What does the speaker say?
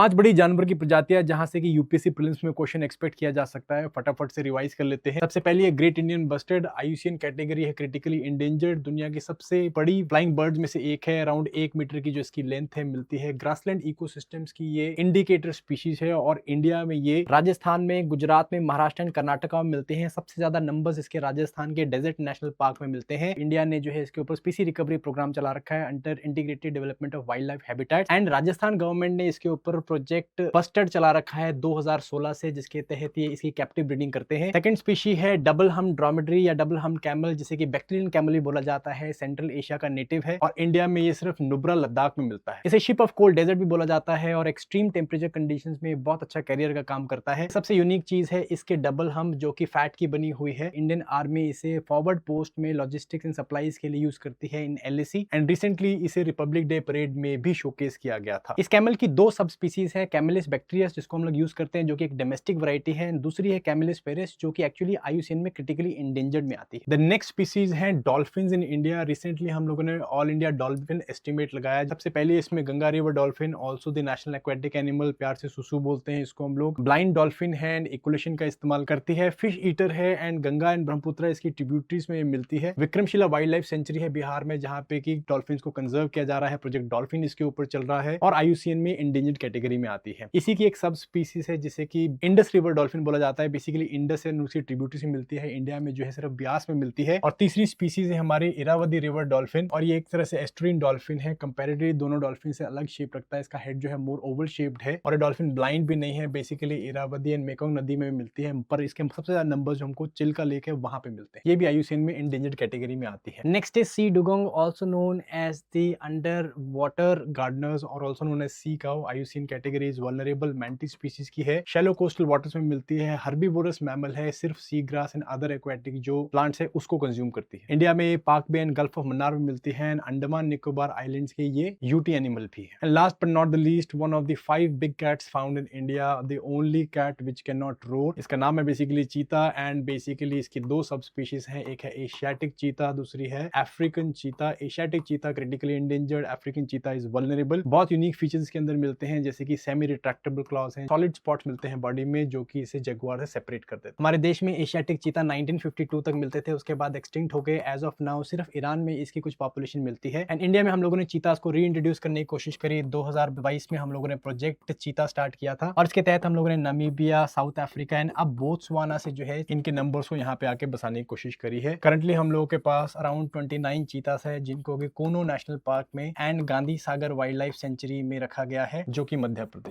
5 बड़ी जानवर की प्रजातियां जहां से कि यूपीएससी प्रीलिम्स में क्वेश्चन एक्सपेक्ट किया जा सकता है, फटाफट से रिवाइज कर लेते हैं। सबसे पहली है great Indian bustard. IUCN category है, क्रिटिकली इंडेंजर्ड। दुनिया की सबसे बड़ी फ्लाइंग बर्ड्स में से एक है। अराउंड 1 मीटर की जो इसकी लेंथ है मिलती है। ग्रासलैंड इकोसिस्टम्स की ये इंडिकेटर स्पीशीज है और इंडिया में ये राजस्थान में, गुजरात में, महाराष्ट्र एंड कर्नाटका में मिलते हैं। सबसे ज्यादा नंबर्स इसके राजस्थान के डेजर्ट नेशनल पार्क में मिलते हैं। इंडिया ने जो है इसके ऊपर स्पीसी रिकवरी प्रोग्राम चला रखा है under integrated development of wild life habitat, and Rajasthan government ने इसके ऊपर प्रोजेक्ट बस्टर्ड चला रखा है 2016 से, जिसके तहत ये इसकी कैप्टिव ब्रीडिंग करते हैं। सेकंड स्पीशी है डबल हम ड्रोमेडरी या डबल हम कैमल, जिसे कि बैक्टीरियन कैमल भी बोला जाता है। सेंट्रल एशिया का नेटिव है और इंडिया में ये सिर्फ नुब्रा लद्दाख में मिलता है। इसे शिप ऑफ कोल्ड डेजर्ट भी बोला जाता है और एक्सट्रीम टेम्परेचर कंडीशंस में बहुत अच्छा कैरियर का काम करता है। सबसे यूनिक चीज है इसके डबल हम, जो कि फैट की बनी हुई है। इंडियन आर्मी इसे फॉरवर्ड पोस्ट में लॉजिस्टिक्स एंड सप्लाईज के लिए यूज करती है इन एलएसी, एंड रिसेंटली इसे रिपब्लिक डे परेड में भी शोकेस किया गया था। इस कैमल की दो सब स्पीसीज है, कैमेलिस बैक्टीरियस जिसको हम लोग यूज करते हैं, जो कि एक डोमेस्टिक वैरायटी है, दूसरी है कैमेलिस फेरिस जो कि एक्चुअली आईयूसीएन में क्रिटिकली इंडेंजर्ड में आती है। द नेक्स्ट स्पीसीज है डॉल्फिन्स इन इंडिया। रिसेंटली हम लोगों ने ऑल इंडिया डॉल्फिन एस्टिमेट लगाया। सबसे पहले इसमें Ganga river dolphin, also the national aquatic animal, प्यार से सुसु बोलते हैं इसको हम लोग। ब्लाइंड डॉल्फिन है एंड इक्वलेशन का इस्तेमाल करती है। फिश ईटर है एंड गंगा एंड ब्रह्मपुत्र इसकी ट्रिब्यूटरीज में मिलती है। विक्रमशिला वाइल्ड लाइफ सेंचुरी है बिहार में, जहां पे कि डॉल्फिन को कंजर्व किया जा रहा है। प्रोजेक्ट डॉल्फिन इसके ऊपर चल रहा है और आईयूसीएन में इंडेंजर्ड कैटेगरी में आती है। इसी की एक सब स्पीसीज है जिसे कि इंडस रिवर डॉल्फिन बोला जाता है। बेसिकली इंडस एंड उसकी ट्रिब्यूटरी से मिलती है। इंडिया में जो है सिर्फ ब्यास में मिलती है। और तीसरी स्पीसीज है हमारी इरावदी रिवर डॉल्फिन, और ये एक तरह से एस्ट्रीन डॉल्फिन है। कंपैरेटिवली दोनों डॉल्फिन से अलग शेप रखता है। इसका हेड जो है मोर ओवल शेप्ड है और ये डॉल्फिन ब्लाइंड भी नहीं है। बेसिकली इरावदी एंड मेकोंग नदी में मिलती है, पर इसके सबसे ज्यादा नंबर जो हमको चिल्का लेक है वहां पे मिलते हैं। ये भी आईयूसीएन में इंडेंजर्ड कैटेगरी में आती है। Next is sea dugong, also known as the underwater gardeners और also known as sea cow. IUCN category is vulnerable mantis species की है। शैलो कोस्टल वाटर्स में मिलती है। हर्बीवोरस मैमल है, सिर्फ sea grass and other aquatic जो plants है उसको कंज्यूम करती है। इंडिया में पाक बे एंड गल्फ ऑफ मन्नार में मिलती है। अंडमान निकोबार आइलैंड्स के ये यूटी एनिमल भी है। And last but not the least, one of the 5 big cats found in India, the only cat which can not roar. इसका नाम है बेसिकली चीता, एंड बेसिकली इसकी दो सब स्पीशीज हैं। एक है एशियाटिक चीता, दूसरी है African cheetah. Asiatic cheetah critically endangered, African cheetah is vulnerable. बहुत यूनिक फीचर्स के अंदर मिलते हैं, जैसे कि सेमी रिट्रैक्टेबल क्लॉज हैं, सॉलिड स्पॉट्स मिलते हैं बॉडी में जो कि इसे जगुआर से सेपरेट कर देते हैं। हमारे देश में एशियाटिक चीता 1952 तक मिलते थे, उसके बाद एक्सटिंक्ट हो गए। एज ऑफ नाउ सिर्फ ईरान में इसकी कुछ पॉपुलेशन मिलती है। एंड इंडिया में हम लोगों ने चीतास को रीइंट्रोड्यूस करने की कोशिश करी। 2022 में हम लोगों ने प्रोजेक्ट चीता स्टार्ट किया था और इसके तहत हम लोगों ने नामीबिया, साउथ अफ्रीका एंड अब बोत्सवाना से जो है इनके नंबर्स को यहाँ पे आके बसाने की कोशिश करी है। करंटली हम लोगों के पास अराउंड 29 चीतास है, जिनको कि कोनो नेशनल पार्क में and Gandhi Sagar wild life sanctuary में रखा गया है, जो कि मध्य प्रदेश